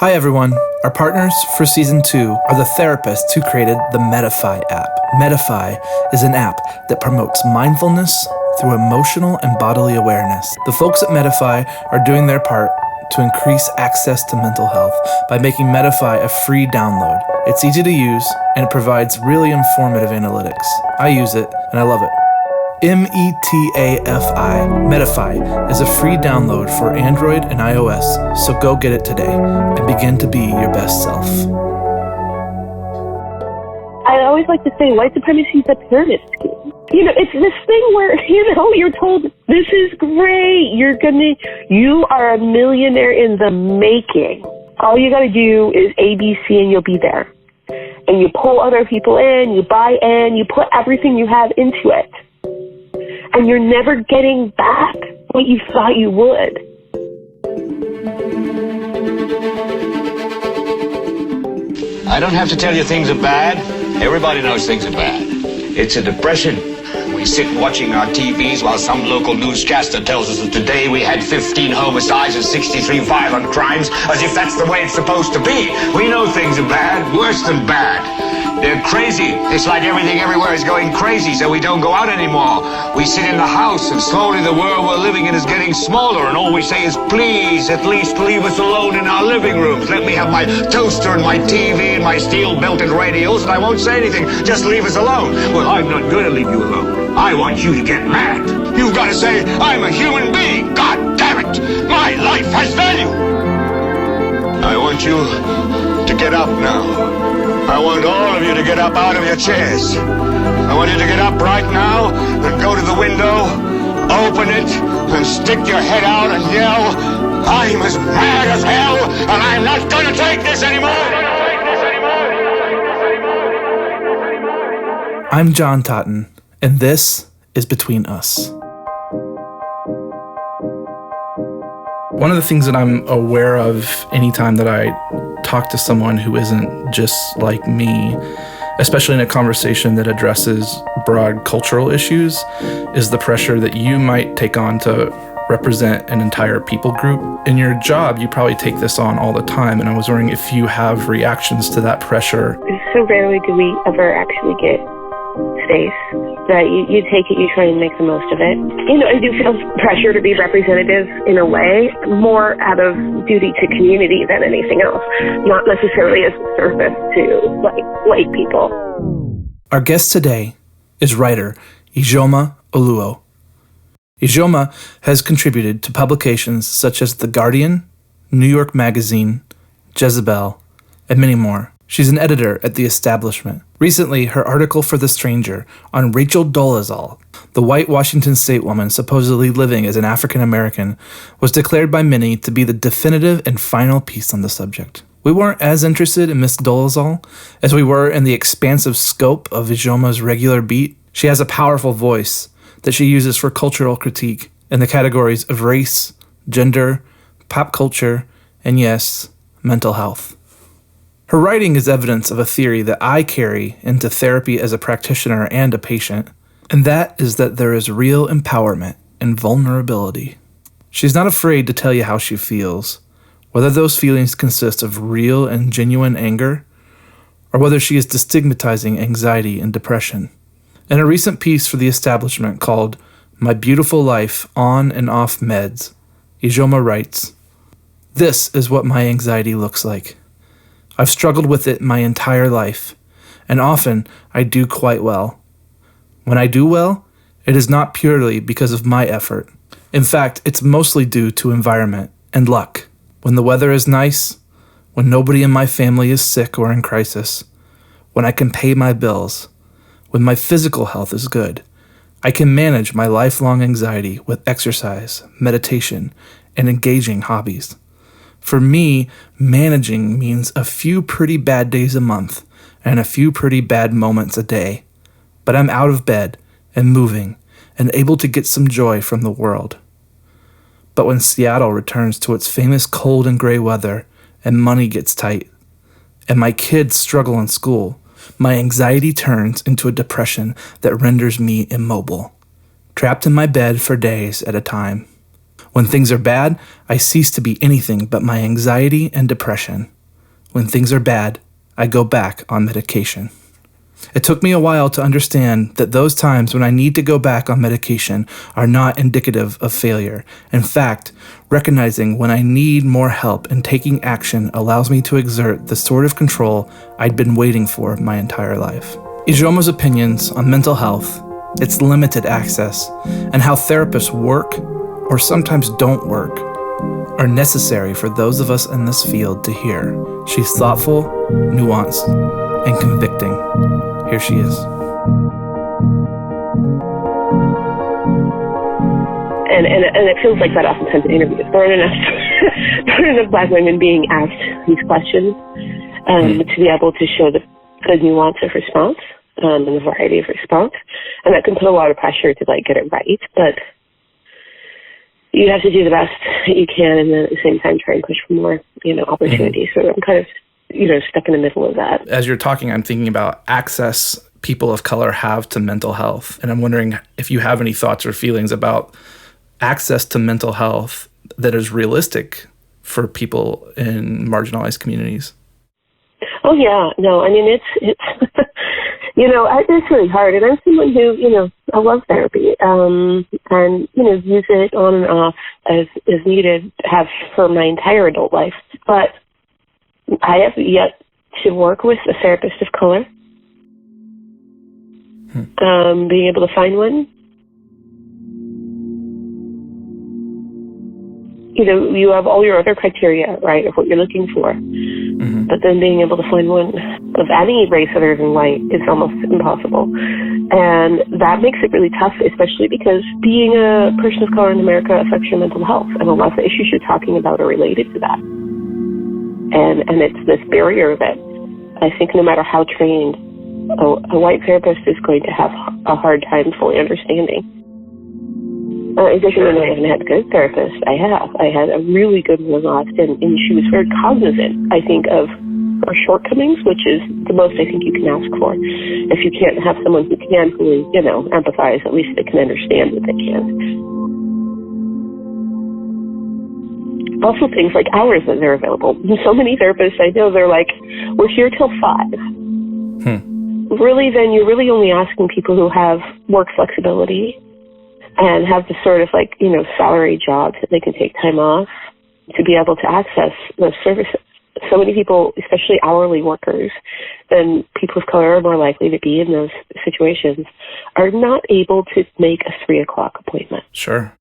Hi everyone. Our partners for Season 2 are the therapists who created the Medify app. Medify is an app that promotes mindfulness through emotional and bodily awareness. The folks at Medify are doing their part to increase access to mental health by making Medify a free download. It's easy to use and it provides really informative analytics. I use it and I love it. Medify. Medify is a free download for Android and iOS, so go get it today and begin to be your best self. I always like to say white supremacy is a pyramid scheme. It's this thing where, you're told, this is great, you are a millionaire in the making. All you gotta do is ABC and you'll be there. And you pull other people in, you buy in, you put everything you have into it. And you're never getting back what you thought you would. I don't have to tell you things are bad. Everybody knows things are bad. It's a depression. We sit watching our TVs while some local newscaster tells us that today we had 15 homicides and 63 violent crimes, as if that's the way it's supposed to be. We know things are bad, worse than bad. They're crazy. It's like everything everywhere is going crazy, so we don't go out anymore. We sit in the house, and slowly the world we're living in is getting smaller, and all we say is, please, at least leave us alone in our living rooms. Let me have my toaster and my TV and my steel-belted radios, and I won't say anything. Just leave us alone. Well, I'm not going to leave you alone. I want you to get mad. You've got to say, I'm a human being. God damn it. My life has value. I want you to get up now. I want all of you to get up out of your chairs. I want you to get up right now and go to the window, open it, and stick your head out and yell, I'm as mad as hell, and I'm not going to take this anymore. I'm John Totten, and this is Between Us. One of the things that I'm aware of anytime that I talk to someone who isn't just like me, especially in a conversation that addresses broad cultural issues, is the pressure that you might take on to represent an entire people group. In your job, you probably take this on all the time, and I was wondering if you have reactions to that pressure. So rarely do we ever actually get space. That you take it, you try and make the most of it. I do feel pressure to be representative in a way, more out of duty to community than anything else, not necessarily as a service to white people. Our guest today is writer Ijeoma Oluo. Ijeoma has contributed to publications such as The Guardian, New York Magazine, Jezebel, and many more. She's an editor at The Establishment. Recently, her article for The Stranger on Rachel Dolezal, the white Washington state woman supposedly living as an African American, was declared by many to be the definitive and final piece on the subject. We weren't as interested in Miss Dolezal as we were in the expansive scope of Ijeoma's regular beat. She has a powerful voice that she uses for cultural critique in the categories of race, gender, pop culture, and yes, mental health. Her writing is evidence of a theory that I carry into therapy as a practitioner and a patient, and that is that there is real empowerment in vulnerability. She's not afraid to tell you how she feels, whether those feelings consist of real and genuine anger, or whether she is destigmatizing anxiety and depression. In a recent piece for The Establishment called My Beautiful Life On and Off Meds, Ijeoma writes, "This is what my anxiety looks like. I've struggled with it my entire life, and often I do quite well. When I do well, it is not purely because of my effort. In fact, it's mostly due to environment and luck. When the weather is nice, when nobody in my family is sick or in crisis, when I can pay my bills, when my physical health is good, I can manage my lifelong anxiety with exercise, meditation, and engaging hobbies. For me, managing means a few pretty bad days a month and a few pretty bad moments a day. But I'm out of bed and moving and able to get some joy from the world. But when Seattle returns to its famous cold and gray weather and money gets tight, and my kids struggle in school, my anxiety turns into a depression that renders me immobile, trapped in my bed for days at a time. When things are bad, I cease to be anything but my anxiety and depression. When things are bad, I go back on medication. It took me a while to understand that those times when I need to go back on medication are not indicative of failure. In fact, recognizing when I need more help and taking action allows me to exert the sort of control I'd been waiting for my entire life. Ijeoma's opinions on mental health, its limited access, and how therapists work, or sometimes don't work, are necessary for those of us in this field to hear. She's thoughtful, nuanced, and convicting. Here she is. And it feels like that oftentimes in interviews. There aren't enough Black women being asked these questions to be able to show the nuance of response and the variety of response. And that can put a lot of pressure to get it right. But you have to do the best that you can, and then at the same time try and push for more, opportunities. So I'm kind of, stuck in the middle of that. As you're talking, I'm thinking about access people of color have to mental health. And I'm wondering if you have any thoughts or feelings about access to mental health that is realistic for people in marginalized communities. Oh, yeah. No, I mean, it's it's really hard. And I'm someone who, I love therapy and, use it on and off as is needed, have for my entire adult life. But I have yet to work with a therapist of color. Being able to find one. You have all your other criteria, right, of what you're looking for. But then being able to find one of any race other than white is almost impossible. And that makes it really tough, especially because being a person of color in America affects your mental health. And a lot of the issues you're talking about are related to that. And it's this barrier that I think no matter how trained, a white therapist is going to have a hard time fully understanding. It doesn't mean I haven't had good therapists. I have. I had a really good one last, and she was very cognizant, I think, of her shortcomings, which is the most I think you can ask for. If you can't have someone who can fully, empathize, at least they can understand what they can. Also things like hours that are available. So many therapists I know, they're like, we're here till 5. Really, then you're really only asking people who have work flexibility and have the sort of salary jobs that they can take time off to be able to access those services. So many people, especially hourly workers, and people of color are more likely to be in those situations, are not able to make a 3 o'clock appointment. Sure.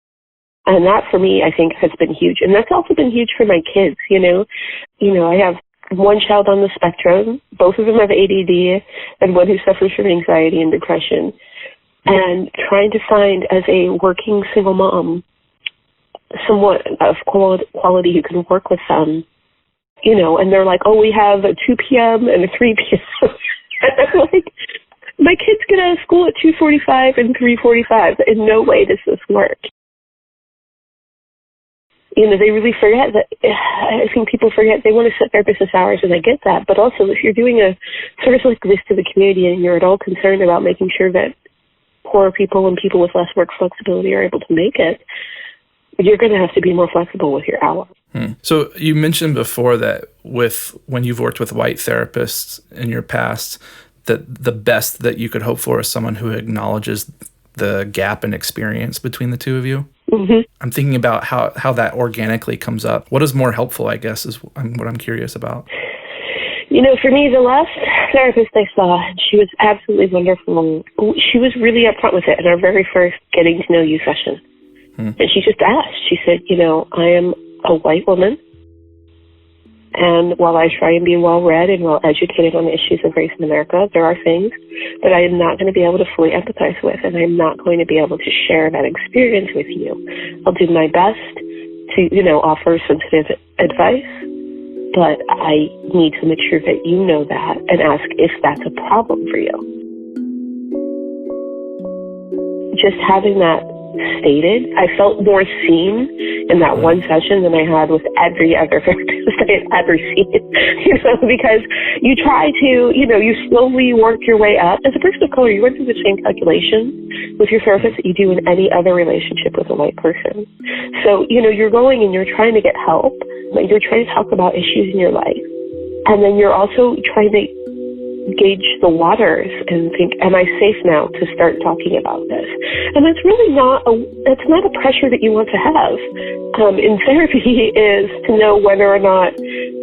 And that for me, I think, has been huge. And that's also been huge for my kids, I have one child on the spectrum, both of them have ADD, and one who suffers from anxiety and depression. And trying to find, as a working single mom, somewhat of quality who can work with them, and they're like, oh, we have a 2 p.m. and a 3 p.m. And I'm like, my kids get out of school at 2:45 and 3:45. In no way does this work. They really forget that. I think people forget they want to set their business hours, and I get that. But also, if you're doing a service like this to the community and you're at all concerned about making sure that poor people and people with less work flexibility are able to make it, you're going to have to be more flexible with your hours. So you mentioned before that when you've worked with white therapists in your past, that the best that you could hope for is someone who acknowledges the gap in experience between the two of you. I'm thinking about how that organically comes up. What is more helpful, I guess, is what I'm curious about. For me, the last therapist I saw, she was absolutely wonderful. She was really upfront with it in our very first getting to know you session. And she just asked, she said, I am a white woman, and while I try and be well-read and well-educated on the issues of race in America, there are things that I am not going to be able to fully empathize with, and I'm not going to be able to share that experience with you. I'll do my best to, offer sensitive advice, but I need to make sure that you know that and ask if that's a problem for you. Just having that stated. I felt more seen in that one session than I had with every other therapist I had ever seen, because you try to, you slowly work your way up. As a person of color, you went through the same calculation with your therapist that you do in any other relationship with a white person. So, you're going and you're trying to get help, but you're trying to talk about issues in your life. And then you're also trying to gauge the waters and think, am I safe now to start talking about this? And that's really not a pressure that you want to have in therapy, is to know whether or not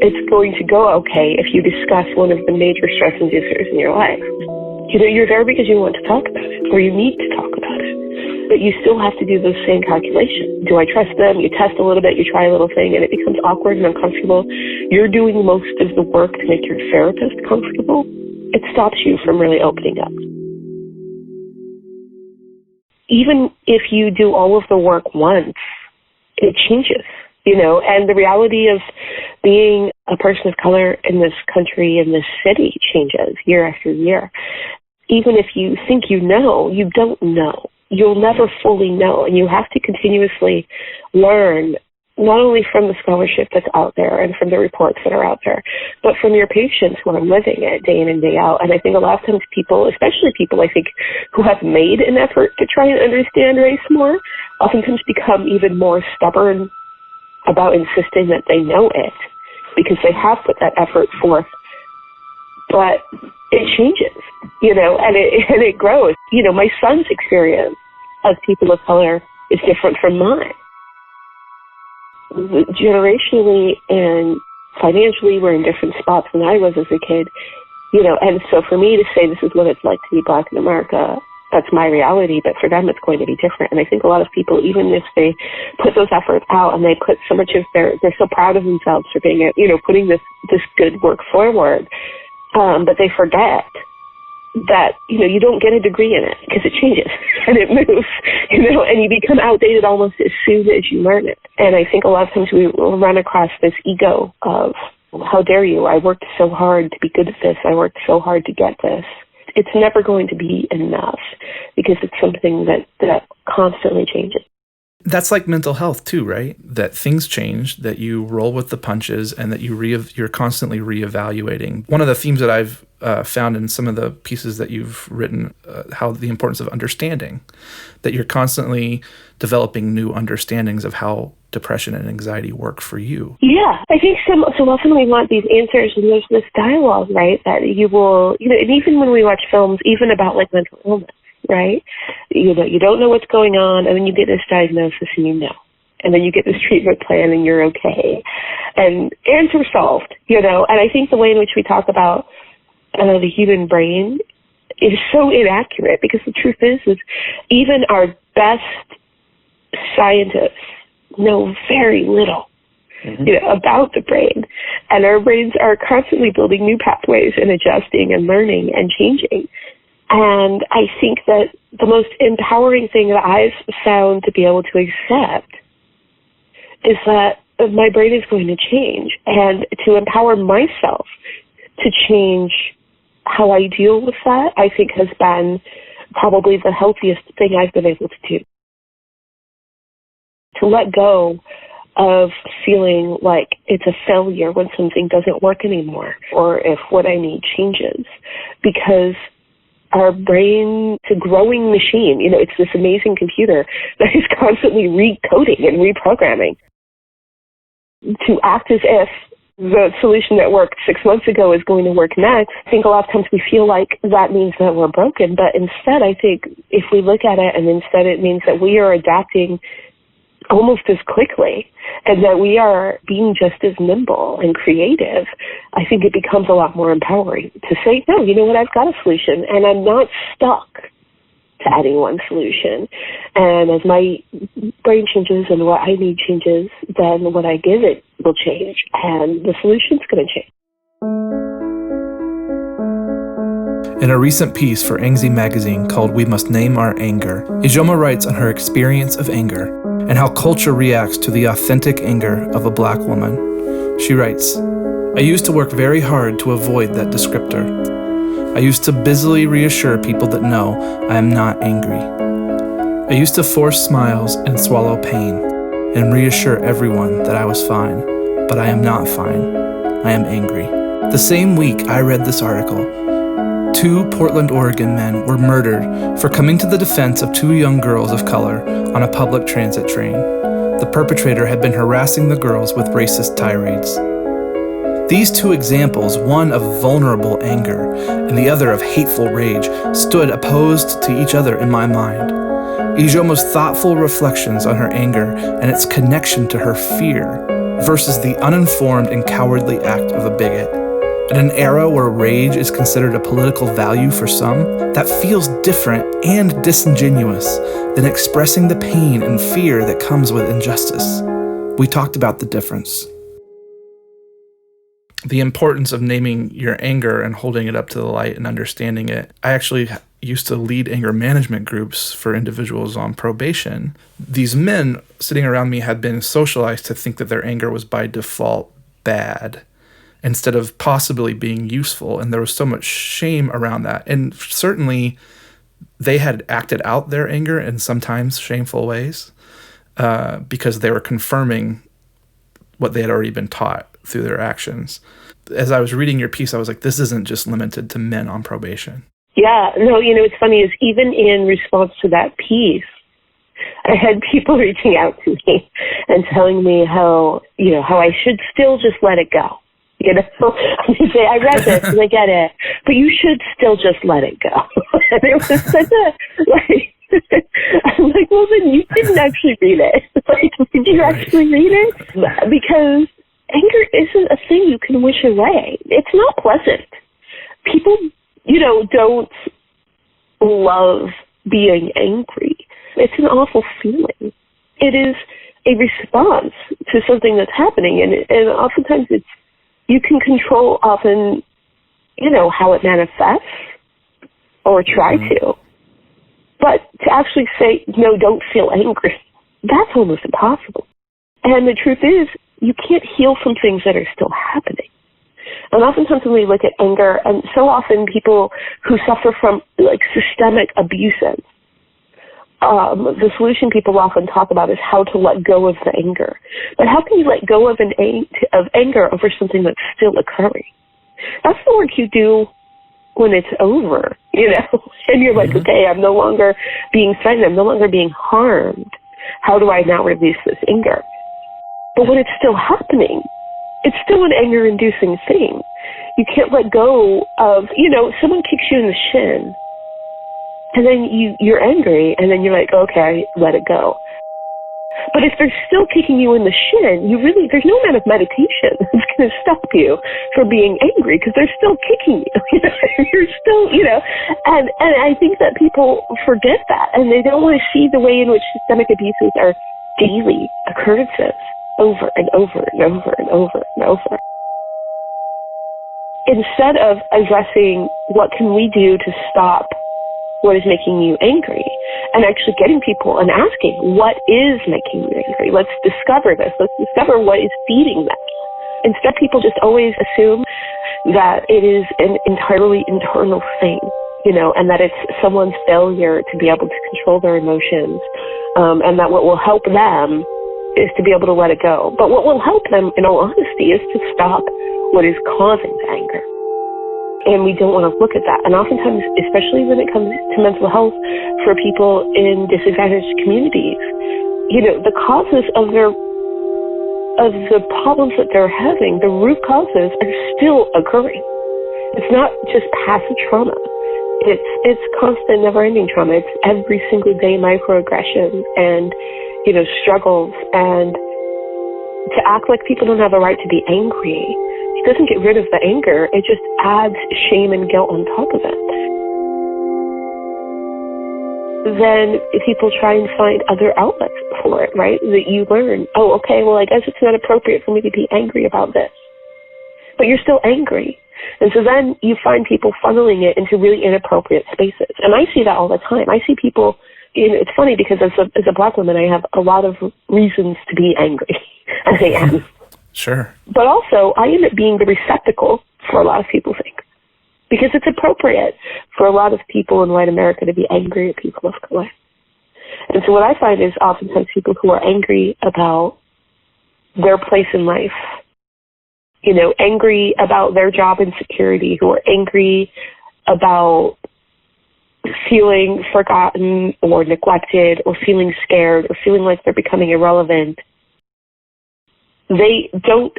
it's going to go okay if you discuss one of the major stress inducers in your life. You're there because you want to talk about it, or you need to talk about it. But you still have to do those same calculations. Do I trust them? You test a little bit, you try a little thing, and it becomes awkward and uncomfortable. You're doing most of the work to make your therapist comfortable. It stops you from really opening up. Even if you do all of the work once, it changes, and the reality of being a person of color in this country, in this city, changes year after year. Even if you think you know, you don't know. You'll never fully know, and you have to continuously learn, not only from the scholarship that's out there and from the reports that are out there, but from your patients who are living it day in and day out. And I think a lot of times people, especially people I think who have made an effort to try and understand race more, oftentimes become even more stubborn about insisting that they know it, because they have put that effort forth. But it changes, and it grows. My son's experience as people of color is different from mine. Generationally and financially, we're in different spots than I was as a kid, and so for me to say this is what it's like to be Black in America, that's my reality, but for them it's going to be different. And I think a lot of people, even if they put those efforts out and they put so much of they're so proud of themselves for being, putting this good work forward, but they forget that, you don't get a degree in it, because it changes and it moves, and you become outdated almost as soon as you learn it. And I think a lot of times we run across this ego of, how dare you? I worked so hard to be good at this. I worked so hard to get this. It's never going to be enough, because it's something that constantly changes. That's like mental health too, right? That things change, that you roll with the punches, and that you're constantly reevaluating. One of the themes that I've found in some of the pieces that you've written, how the importance of understanding, that you're constantly developing new understandings of how depression and anxiety work for you. Yeah, I think so often we want these answers, and there's this dialogue, right, that you will, and even when we watch films, even about like mental illness, right? You don't know what's going on, and then you get this diagnosis and and then you get this treatment plan and you're okay. And answer solved, And I think the way in which we talk about the human brain is so inaccurate, because the truth is even our best scientists know very little about the brain. And our brains are constantly building new pathways and adjusting and learning and changing. And I think that the most empowering thing that I've found to be able to accept is that my brain is going to change, and to empower myself to change how I deal with that, I think has been probably the healthiest thing I've been able to do. To let go of feeling like it's a failure when something doesn't work anymore, or if what I need changes, because our brain is a growing machine. It's this amazing computer that is constantly recoding and reprogramming to act as if the solution that worked 6 months ago is going to work next. I think a lot of times we feel like that means that we're broken, but instead I think if we look at it, and instead it means that we are adapting almost as quickly, and that we are being just as nimble and creative, I think it becomes a lot more empowering to say, no, you know what, I've got a solution, and I'm not stuck to adding one solution. And as my brain changes and what I need changes, then what I give it will change, and the solution's going to change. In a recent piece for Angsy magazine called We Must Name Our Anger, Ijeoma writes on her experience of anger and how culture reacts to the authentic anger of a Black woman. She writes, I used to work very hard to avoid that descriptor. I used to busily reassure people that no, I am not angry. I used to force smiles and swallow pain and reassure everyone that I was fine, but I am not fine. I am angry. The same week I read this article, 2 Portland, Oregon men were murdered for coming to the defense of 2 young girls of color on a public transit train. The perpetrator had been harassing the girls with racist tirades. These 2 examples, one of vulnerable anger and the other of hateful rage, stood opposed to each other in my mind. Ijeoma's thoughtful reflections on her anger and its connection to her fear versus the uninformed and cowardly act of a bigot. In an era where rage is considered a political value for some, that feels different and disingenuous than expressing the pain and fear that comes with injustice. We talked about the difference. The importance of naming your anger and holding it up to the light and understanding it. I actually used to lead anger management groups for individuals on probation. These men sitting around me had been socialized to think that their anger was by default bad instead of possibly being useful. And there was so much shame around that. And certainly they had acted out their anger in sometimes shameful ways because they were confirming what they had already been taught through their actions. As I was reading your piece, I was like, this isn't just limited to men on probation. Yeah, no, what's funny is even in response to that piece, I had people reaching out to me and telling me how I should still just let it go. They say, I read this and I get it, but you should still just let it go. And it was such a, I'm like, well, then you didn't actually read it. Did you actually read it? Because anger isn't a thing you can wish away. It's not pleasant. People, don't love being angry. It's an awful feeling. It is a response to something that's happening, and oftentimes you can control often, how it manifests or try to. But to actually say, no, don't feel angry, that's almost impossible. And the truth is, you can't heal from things that are still happening. And oftentimes when we look at anger, and so often people who suffer from systemic abuses, the solution people often talk about is how to let go of the anger. But how can you let go of anger over something that's still occurring? That's the work you do when it's over, and you're like, okay, I'm no longer being threatened, I'm no longer being harmed. How do I now release this anger? But when it's still happening, it's still an anger-inducing thing. You can't let go of, someone kicks you in the shin, and then you're angry, and then you're like, okay, let it go. But if they're still kicking you in the shin, there's no amount of meditation that's going to stop you from being angry because they're still kicking you. You're still, and I think that people forget that, and they don't want to see the way in which systemic abuses are daily occurrences. Over and over and over and over and over. Instead of addressing what can we do to stop what is making you angry, and actually getting people and asking what is making you angry. Let's discover this. Let's discover what is feeding that. Instead, people just always assume that it is an entirely internal thing, and that it's someone's failure to be able to control their emotions, and that what will help them is to be able to let it go. But what will help them, in all honesty, is to stop what is causing the anger. And we don't want to look at that. And oftentimes, especially when it comes to mental health for people in disadvantaged communities, the causes of the problems that they're having, the root causes are still occurring. It's not just passive trauma. It's constant, never-ending trauma. It's every single day microaggressions and struggles, and to act like people don't have a right to be angry, it doesn't get rid of the anger, it just adds shame and guilt on top of it. Then people try and find other outlets for it, right? That you learn, oh, okay, well, I guess it's not appropriate for me to be angry about this. But you're still angry. And so then you find people funneling it into really inappropriate spaces. And I see that all the time. I see people, it's funny because as a Black woman, I have a lot of reasons to be angry, as I am. Sure. But also, I end up being the receptacle for a lot of people's anger. Because it's appropriate for a lot of people in white America to be angry at people of color. And so what I find is oftentimes people who are angry about their place in life, angry about their job insecurity, who are angry about feeling forgotten or neglected or feeling scared or feeling like they're becoming irrelevant, they don't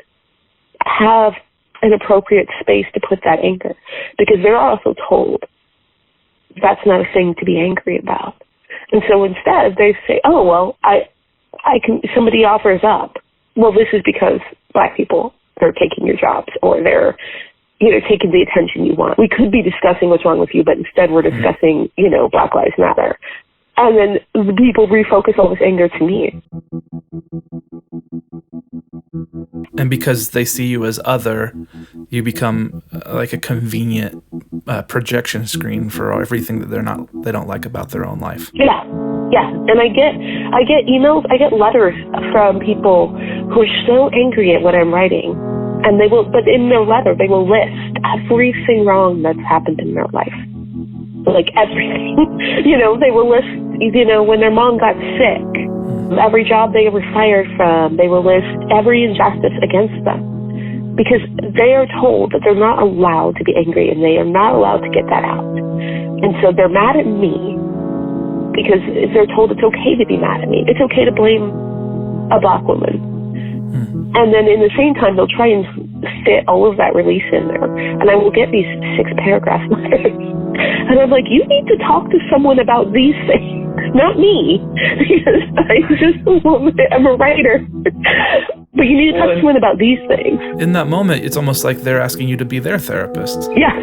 have an appropriate space to put that anger, because they're also told that's not a thing to be angry about. And so instead they say, oh, well, somebody offers up. Well, this is because Black people are taking your jobs, or they're, taking the attention you want. We could be discussing what's wrong with you, but instead we're discussing, Black Lives Matter. And then the people refocus all this anger to me. And because they see you as other, you become like a convenient projection screen for everything that they don't like about their own life. Yeah. And I get emails, I get letters from people who are so angry at what I'm writing. And but in their letter, they will list everything wrong that's happened in their life. Like everything. They will list, when their mom got sick, every job they were fired from, they will list every injustice against them. Because they are told that they're not allowed to be angry, and they are not allowed to get that out. And so they're mad at me because they're told it's okay to be mad at me. It's okay to blame a Black woman. And then in the same time, they'll try and fit all of that release in there. And I will get these 6-paragraph letters. And I'm like, you need to talk to someone about these things, not me. Because I'm just a woman, I'm a writer. But you need to talk to someone about these things. In that moment, it's almost like they're asking you to be their therapist. Yeah.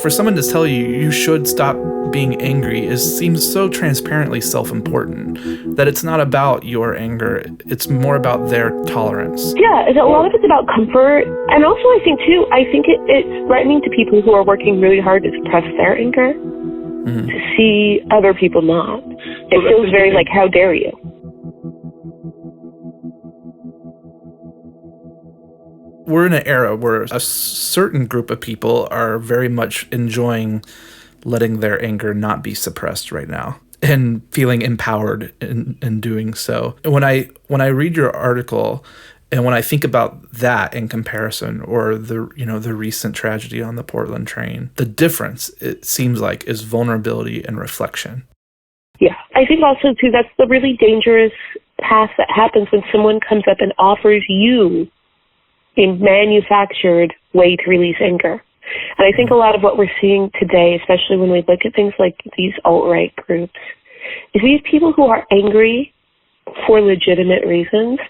For someone to tell you should stop being angry seems so transparently self-important that it's not about your anger, it's more about their tolerance. Yeah, a lot of it's about comfort. And also I think it's threatening to people who are working really hard to suppress their anger, to see other people not. It feels very like, how dare you? We're in an era where a certain group of people are very much enjoying letting their anger not be suppressed right now and feeling empowered in doing so. And when I read your article and when I think about that in comparison, or the recent tragedy on the Portland train, the difference, it seems like, is vulnerability and reflection. Yeah, I think also too that's the really dangerous path that happens when someone comes up and offers you a manufactured way to release anger. And I think a lot of what we're seeing today, especially when we look at things like these alt-right groups, is we have people who are angry for legitimate reasons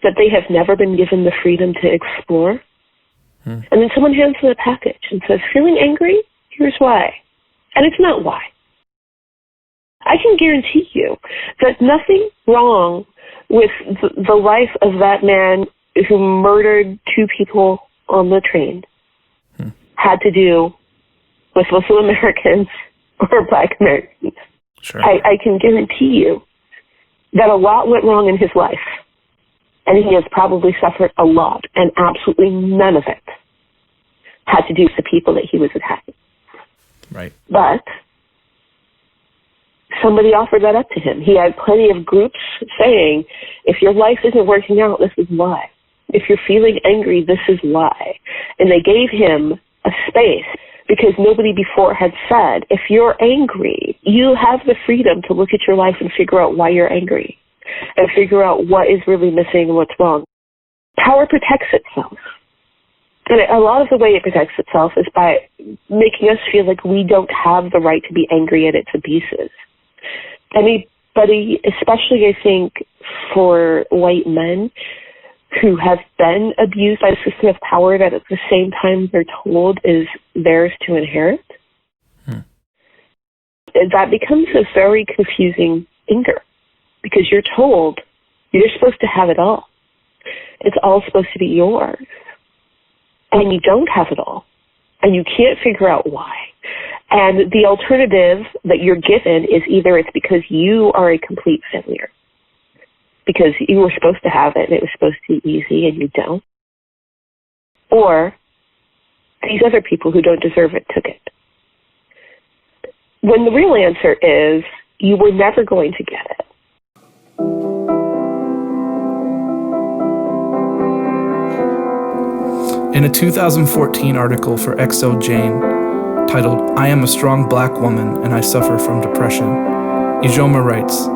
that they have never been given the freedom to explore. And then someone hands them a package and says, feeling angry? Here's why. And it's not why. I can guarantee you that nothing wrong with the life of that man who murdered 2 people on the train had to do with Muslim Americans or Black Americans. Sure. I can guarantee you that a lot went wrong in his life, and he has probably suffered a lot, and absolutely none of it had to do with the people that he was attacking. Right. But somebody offered that up to him. He had plenty of groups saying, if your life isn't working out, this is why. If you're feeling angry, this is why. And they gave him a space because nobody before had said, if you're angry, you have the freedom to look at your life and figure out why you're angry and figure out what is really missing and what's wrong. Power protects itself. And a lot of the way it protects itself is by making us feel like we don't have the right to be angry at its abuses. Anybody, especially I think for white men, who have been abused by a system of power that at the same time they're told is theirs to inherit, that becomes a very confusing anger because you're told you're supposed to have it all. It's all supposed to be yours. And you don't have it all. And you can't figure out why. And the alternative that you're given is either it's because you are a complete failure, because you were supposed to have it and it was supposed to be easy and you don't. Or these other people who don't deserve it took it. When the real answer is you were never going to get it. In a 2014 article for XO Jane titled, "I am a strong black woman and I suffer from depression," Ijeoma writes,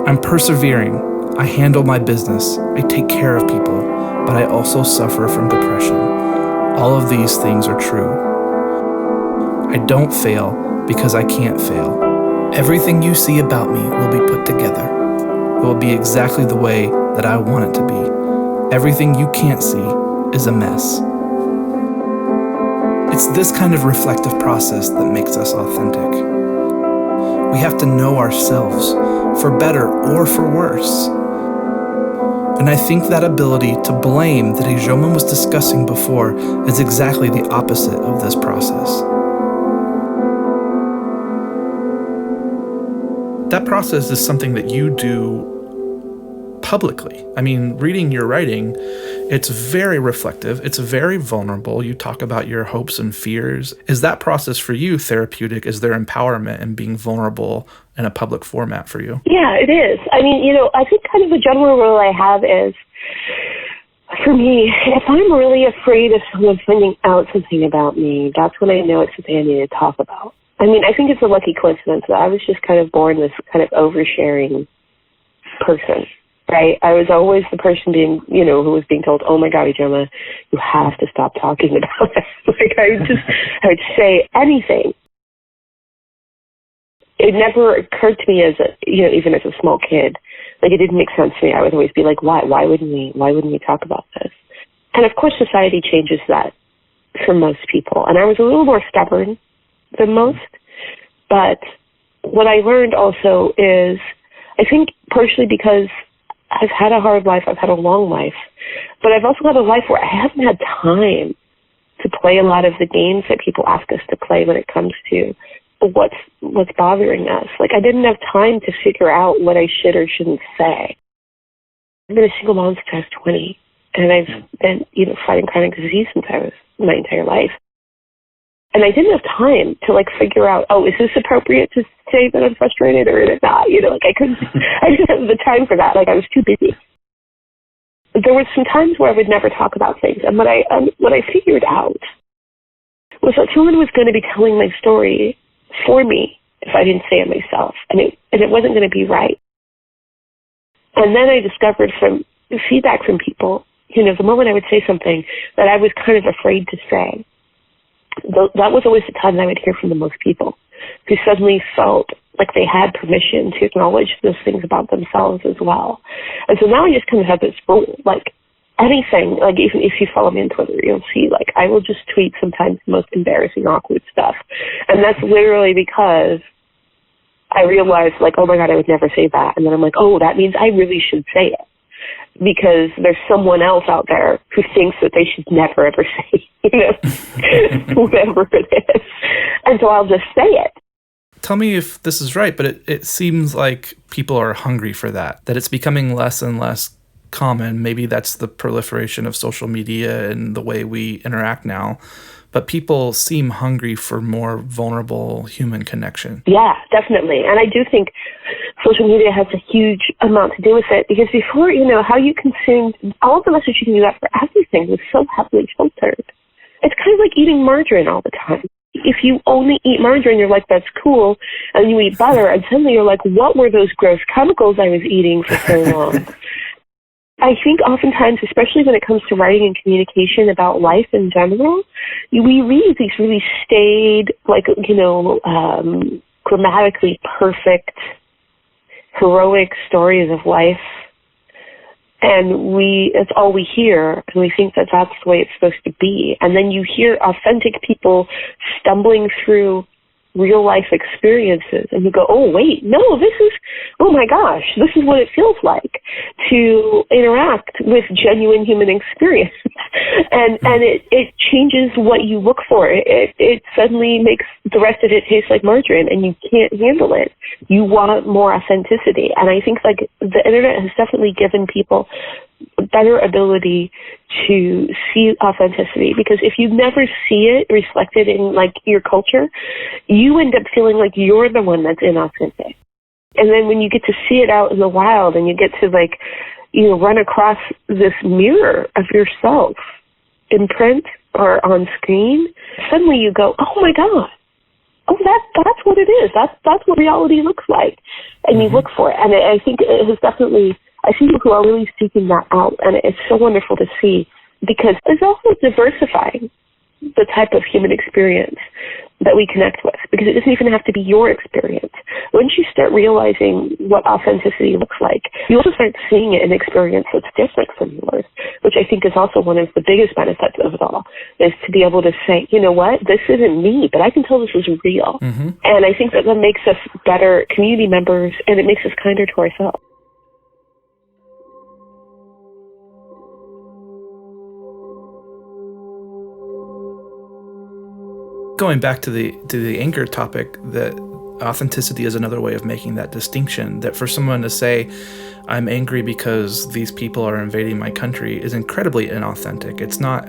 "I'm persevering. I handle my business. I take care of people, but I also suffer from depression. All of these things are true. I don't fail because I can't fail. Everything you see about me will be put together. It will be exactly the way that I want it to be. Everything you can't see is a mess." It's this kind of reflective process that makes us authentic. We have to know ourselves, for better or for worse. And I think that ability to blame that Ijeoma was discussing before is exactly the opposite of this process. That process is something that you do publicly. I mean, reading your writing, it's very reflective. It's very vulnerable. You talk about your hopes and fears. Is that process for you therapeutic? Is there empowerment in being vulnerable in a public format for you? Yeah, it is. I mean, I think kind of a general rule I have is, for me, if I'm really afraid of someone finding out something about me, that's when I know it's something I need to talk about. I mean, I think it's a lucky coincidence that I was just kind of born this kind of oversharing person. Right? I was always the person who was being told, "Oh my God, Ijeoma, you have to stop talking about it." Like, I would say anything. It never occurred to me even as a small kid, like, it didn't make sense to me. I would always be like, why wouldn't we talk about this? And of course, society changes that for most people. And I was a little more stubborn than most. But what I learned also is, I think partially because I've had a hard life, I've had a long life, but I've also had a life where I haven't had time to play a lot of the games that people ask us to play when it comes to what's bothering us. Like, I didn't have time to figure out what I should or shouldn't say. I've been a single mom since I was 20, and I've been, fighting chronic disease since I was my entire life. And I didn't have time to figure out, is this appropriate to say that I'm frustrated or is it not? I didn't have the time for that. I was too busy. There were some times where I would never talk about things. And what I figured out was that someone was going to be telling my story for me if I didn't say it myself. And it wasn't going to be right. And then I discovered from feedback from people, the moment I would say something that I was kind of afraid to say, that was always the time that I would hear from the most people who suddenly felt like they had permission to acknowledge those things about themselves as well. And so now I just kind of have this rule, anything, even if you follow me on Twitter, you'll see, I will just tweet sometimes the most embarrassing, awkward stuff. And that's literally because I realized, oh my God, I would never say that. And then I'm like, oh, that means I really should say it. Because there's someone else out there who thinks that they should never ever say, whatever it is. And so I'll just say it. Tell me if this is right, but it seems like people are hungry for that it's becoming less and less common. Maybe that's the proliferation of social media and the way we interact now. But people seem hungry for more vulnerable human connection. Yeah, definitely. And I do think social media has a huge amount to do with it, because before, how you consumed all of the messaging you got for everything was so heavily filtered. It's kind of like eating margarine all the time. If you only eat margarine, you're like, that's cool. And you eat butter, and suddenly you're like, what were those gross chemicals I was eating for so long? I think oftentimes, especially when it comes to writing and communication about life in general, we read these really staid, grammatically perfect, heroic stories of life, and it's all we hear, and we think that that's the way it's supposed to be. And then you hear authentic people stumbling through real life experiences, and you go, oh wait, no, oh my gosh, this is what it feels like to interact with genuine human experience. and it changes what you look for. It suddenly makes the rest of it taste like margarine, and you can't handle it. You want more authenticity. And I think the internet has definitely given people a better ability to see authenticity, because if you never see it reflected in your culture, you end up feeling like you're the one that's inauthentic. And then when you get to see it out in the wild and you get to run across this mirror of yourself in print or on screen, suddenly you go, oh my God, oh, that's what it is. That's what reality looks like. And you look for it. And I think it has definitely, I see people who are really seeking that out. And it's so wonderful to see, because it's also diversifying the type of human experience that we connect with, because it doesn't even have to be your experience. Once you start realizing what authenticity looks like, you also start seeing it in an experience that's different from yours, which I think is also one of the biggest benefits of it all, is to be able to say, you know what, this isn't me, but I can tell this is real. And I think that makes us better community members, and it makes us kinder to ourselves. Going back to the anger topic, that authenticity is another way of making that distinction, that for someone to say, I'm angry because these people are invading my country, is incredibly inauthentic. It's not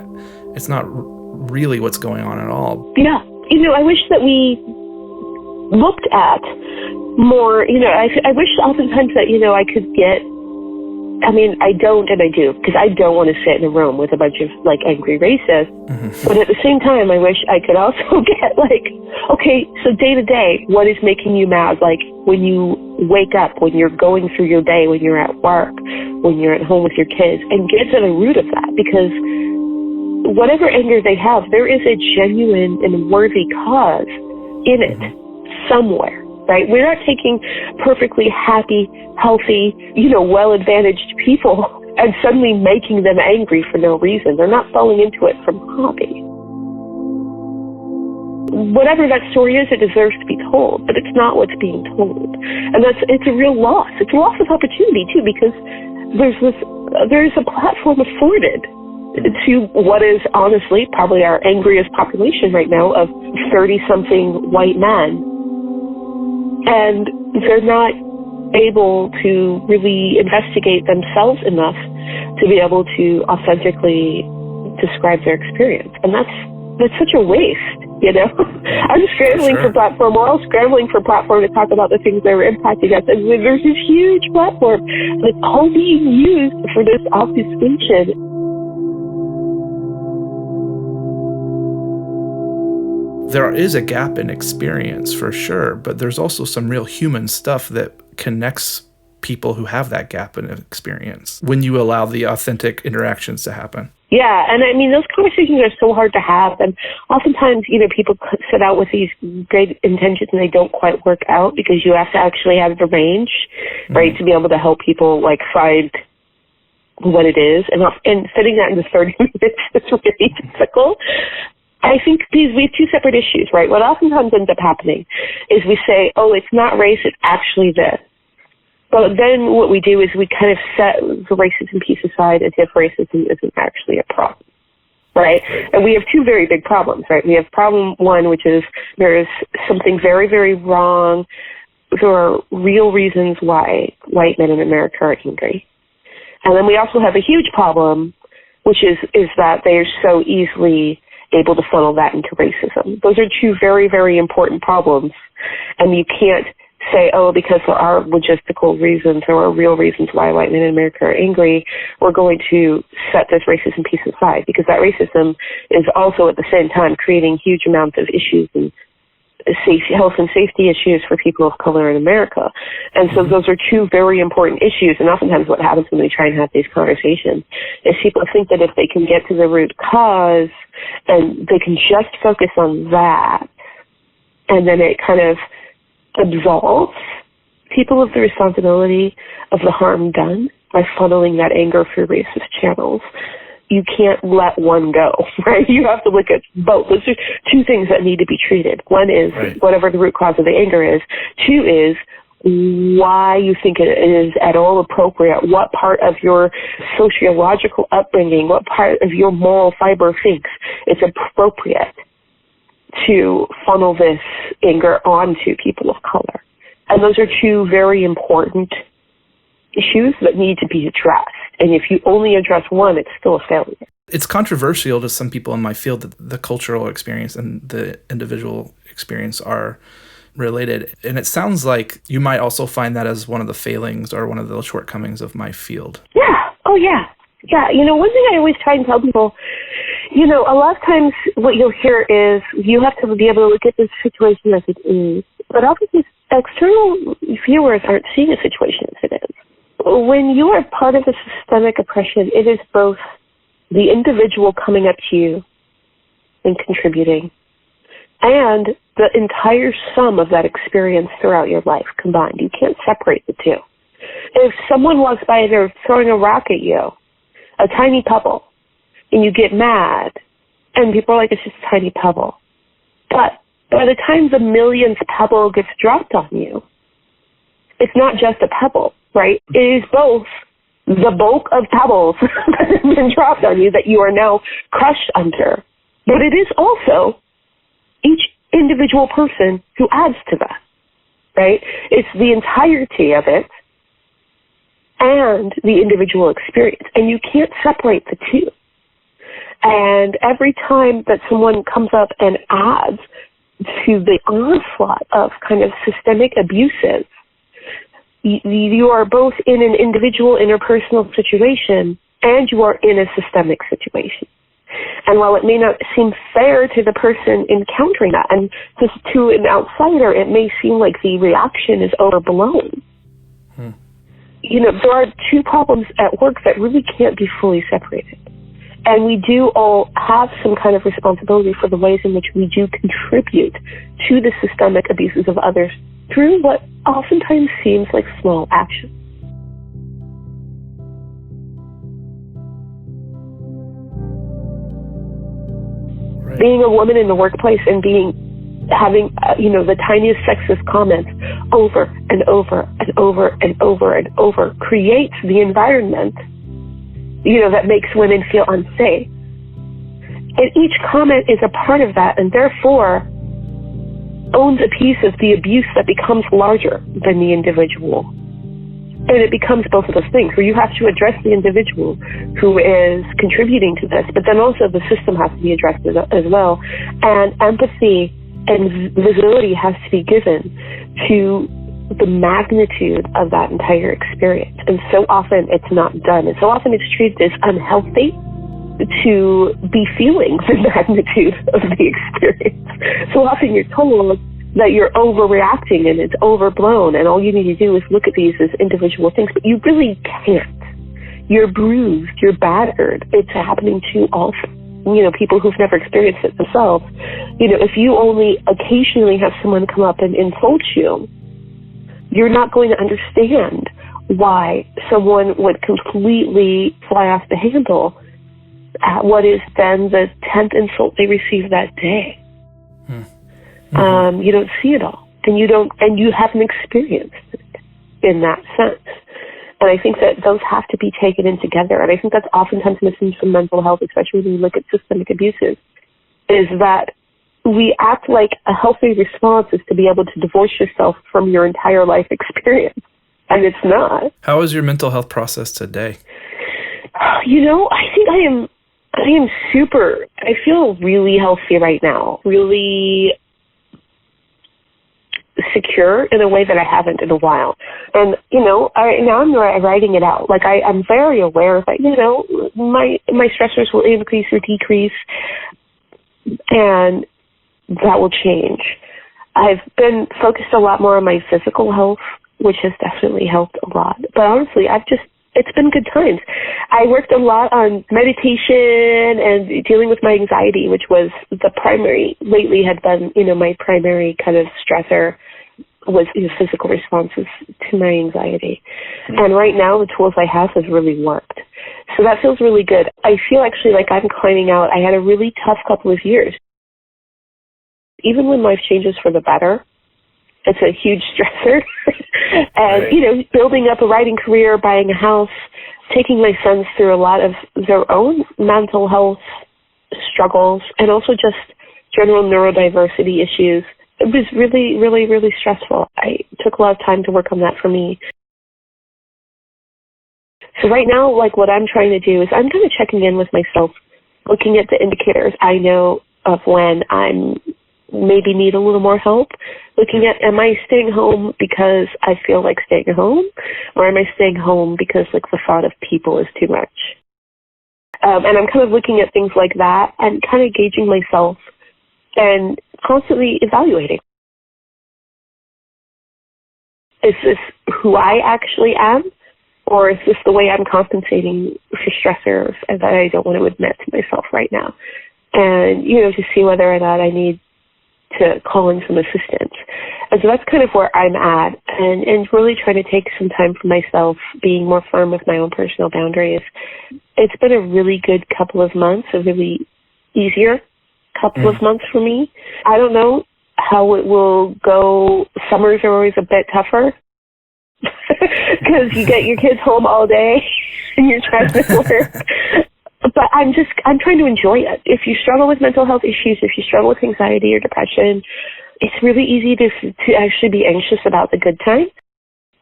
really what's going on at all. Yeah. I wish that we looked at more, I wish oftentimes that, I could get, I don't and I do, because I don't want to sit in a room with a bunch of angry racists. But at the same time, I wish I could also get okay, so day to day, what is making you mad? When you wake up, when you're going through your day, when you're at work, when you're at home with your kids, and get to the root of that, because whatever anger they have, there is a genuine and worthy cause in it somewhere. Right? We're not taking perfectly happy, healthy, well-advantaged people and suddenly making them angry for no reason. They're not falling into it from hobby. Whatever that story is, it deserves to be told, but it's not what's being told. And it's a real loss. It's a loss of opportunity, too, because there's a platform afforded to what is honestly probably our angriest population right now of 30-something white men. And they're not able to really investigate themselves enough to be able to authentically describe their experience. And that's such a waste, I'm scrambling for platform. We're all scrambling for platform to talk about the things that are impacting us. And there's this huge platform that's all being used for this obfuscation. There is a gap in experience for sure, but there's also some real human stuff that connects people who have that gap in experience when you allow the authentic interactions to happen. Yeah, and those conversations are so hard to have, and oftentimes, people set out with these great intentions and they don't quite work out, because you have to actually have the range, right, to be able to help people find what it is, and fitting that into 30 minutes is really difficult. I think we have two separate issues, right? What oftentimes ends up happening is we say, oh, it's not race, it's actually this. But then what we do is we kind of set the racism piece aside as if racism isn't actually a problem, right? And we have two very big problems, right? We have problem one, which is there is something very, very wrong. There are real reasons why white men in America are angry. And then we also have a huge problem, which is that they are so easily able to funnel that into racism. Those are two very, very important problems. And you can't say, oh, because there are logistical reasons, there are real reasons why white men in America are angry, we're going to set this racism piece aside, because that racism is also at the same time creating huge amounts of issues and health and safety issues for people of color in America. And so those are two very important issues. And oftentimes what happens when we try and have these conversations is people think that if they can get to the root cause and they can just focus on that, and then it kind of absolves people of the responsibility of the harm done by funneling that anger through racist channels. You can't let one go, right? You have to look at both. Those are two things that need to be treated. One is whatever the root cause of the anger is. Two is why you think it is at all appropriate, what part of your sociological upbringing, what part of your moral fiber thinks it's appropriate to funnel this anger onto people of color. And those are two very important issues that need to be addressed. And if you only address one, it's still a failure. It's controversial to some people in my field that the cultural experience and the individual experience are related. And it sounds like you might also find that as one of the failings or one of the shortcomings of my field. Yeah. Oh, yeah. Yeah. One thing I always try and tell people, a lot of times what you'll hear is you have to be able to look at this situation as it is. But often these external viewers aren't seeing a situation as it is. When you are part of a systemic oppression, it is both the individual coming up to you and contributing and the entire sum of that experience throughout your life combined. You can't separate the two. If someone walks by and they're throwing a rock at you, a tiny pebble, and you get mad, and people are like, it's just a tiny pebble. But by the time the millionth pebble gets dropped on you, it's not just a pebble, right? It is both the bulk of pebbles that have been dropped on you that you are now crushed under. But it is also each individual person who adds to that, right? It's the entirety of it and the individual experience. And you can't separate the two. And every time that someone comes up and adds to the onslaught of kind of systemic abuses, you are both in an individual interpersonal situation and you are in a systemic situation. And while it may not seem fair to the person encountering that, and just to an outsider, it may seem like the reaction is overblown. There are two problems at work that really can't be fully separated. And we do all have some kind of responsibility for the ways in which we do contribute to the systemic abuses of others through what oftentimes seems like small actions. Right. Being a woman in the workplace and having the tiniest sexist comments over and over and over and over and over creates the environment that makes women feel unsafe. And each comment is a part of that, and therefore owns a piece of the abuse that becomes larger than the individual. And it becomes both of those things, where you have to address the individual who is contributing to this, but then also the system has to be addressed as well. And empathy and visibility has to be given to the magnitude of that entire experience. And so often it's not done. And so often it's treated as unhealthy to be feeling the magnitude of the experience. So often you're told that you're overreacting and it's overblown and all you need to do is look at these as individual things, but you really can't. You're bruised, you're battered. It's happening to all people who've never experienced it themselves. If you only occasionally have someone come up and insult you, you're not going to understand why someone would completely fly off the handle at what is then the 10th insult they receive that day. You don't see it all, and you haven't experienced it in that sense. And I think that those have to be taken in together. And I think that's oftentimes missing from mental health, especially when you look at systemic abuses, is that we act like a healthy response is to be able to divorce yourself from your entire life experience. And it's not. How is your mental health process today? I think I am I feel really healthy right now, really secure in a way that I haven't in a while. And, now I'm writing it out. Like, I'm very aware that, my stressors will increase or decrease, and that will change. I've been focused a lot more on my physical health, which has definitely helped a lot. But honestly, it's been good times. I worked a lot on meditation and dealing with my anxiety, which was lately had been, my primary kind of stressor was physical responses to my anxiety. And right now, the tools I have has really worked. So that feels really good. I feel actually like I'm climbing out. I had a really tough couple of years. Even when life changes for the better, it's a huge stressor. And, Right. Building up a writing career, buying a house, taking my sons through a lot of their own mental health struggles, and also just general neurodiversity issues. It was really, really, really stressful. I took a lot of time to work on that for me. So right now, what I'm trying to do is I'm kind of checking in with myself, looking at the indicators I know of when I'm maybe need a little more help, looking at, am I staying home because I feel like staying home, or am I staying home because like the thought of people is too much? And I'm kind of looking at things like that and kind of gauging myself and constantly evaluating. Is this who I actually am? Or is this the way I'm compensating for stressors that I don't want to admit to myself right now? And, to see whether or not I need to call in some assistance. And so that's kind of where I'm at, and really trying to take some time for myself, being more firm with my own personal boundaries. It's been a really good couple of months, a really easier couple of months for me. I don't know how it will go. Summers are always a bit tougher because you get your kids home all day and you're trying to work. But I'm trying to enjoy it. If you struggle with mental health issues, if you struggle with anxiety or depression, it's really easy to actually be anxious about the good times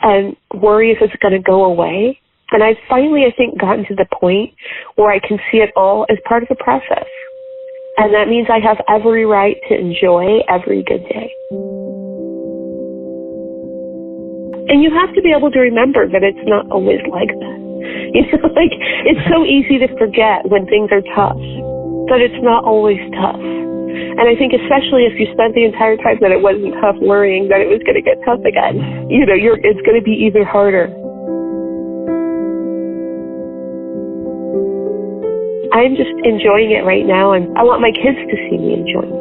and worry if it's going to go away. And I've finally, I think, gotten to the point where I can see it all as part of the process. And that means I have every right to enjoy every good day. And you have to be able to remember that it's not always like that. It's so easy to forget when things are tough, but it's not always tough. And I think especially if you spent the entire time that it wasn't tough worrying that it was going to get tough again, it's going to be even harder. I'm just enjoying it right now, and I want my kids to see me enjoying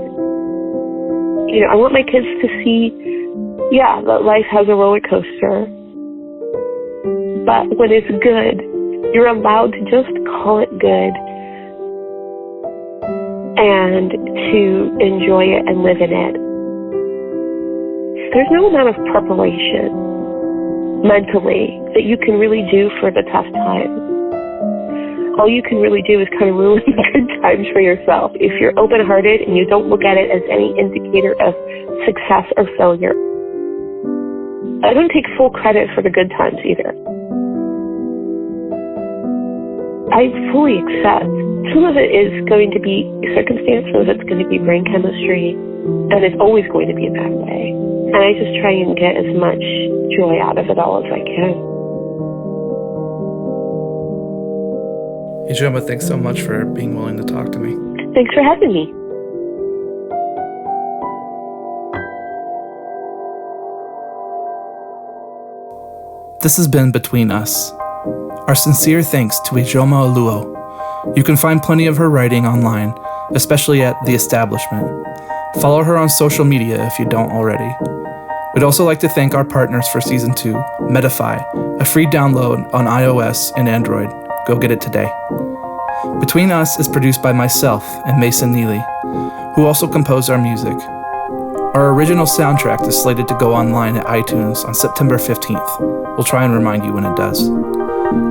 it. I want my kids to see, that life has a roller coaster. But when it's good, you're allowed to just call it good and to enjoy it and live in it. There's no amount of preparation mentally that you can really do for the tough times. All you can really do is kind of ruin the good times for yourself if you're open-hearted and you don't look at it as any indicator of success or failure. I don't take full credit for the good times either. I fully accept some of it is going to be circumstance, some of it's going to be brain chemistry, and it's always going to be in that way. And I just try and get as much joy out of it all as I can. Ijeoma, thanks so much for being willing to talk to me. Thanks for having me. This has been Between Us. Our sincere thanks to Ijeoma Oluo. You can find plenty of her writing online, especially at The Establishment. Follow her on social media if you don't already. We'd also like to thank our partners for Season 2, Medify, a free download on iOS and Android. Go get it today. Between Us is produced by myself and Mason Neely, who also composed our music. Our original soundtrack is slated to go online at iTunes on September 15th. We'll try and remind you when it does.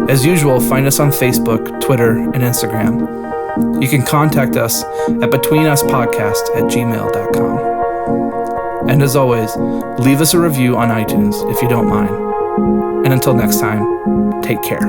As usual, find us on Facebook, Twitter, and Instagram. You can contact us at betweenuspodcast@gmail.com. And as always, leave us a review on iTunes if you don't mind. And until next time, take care.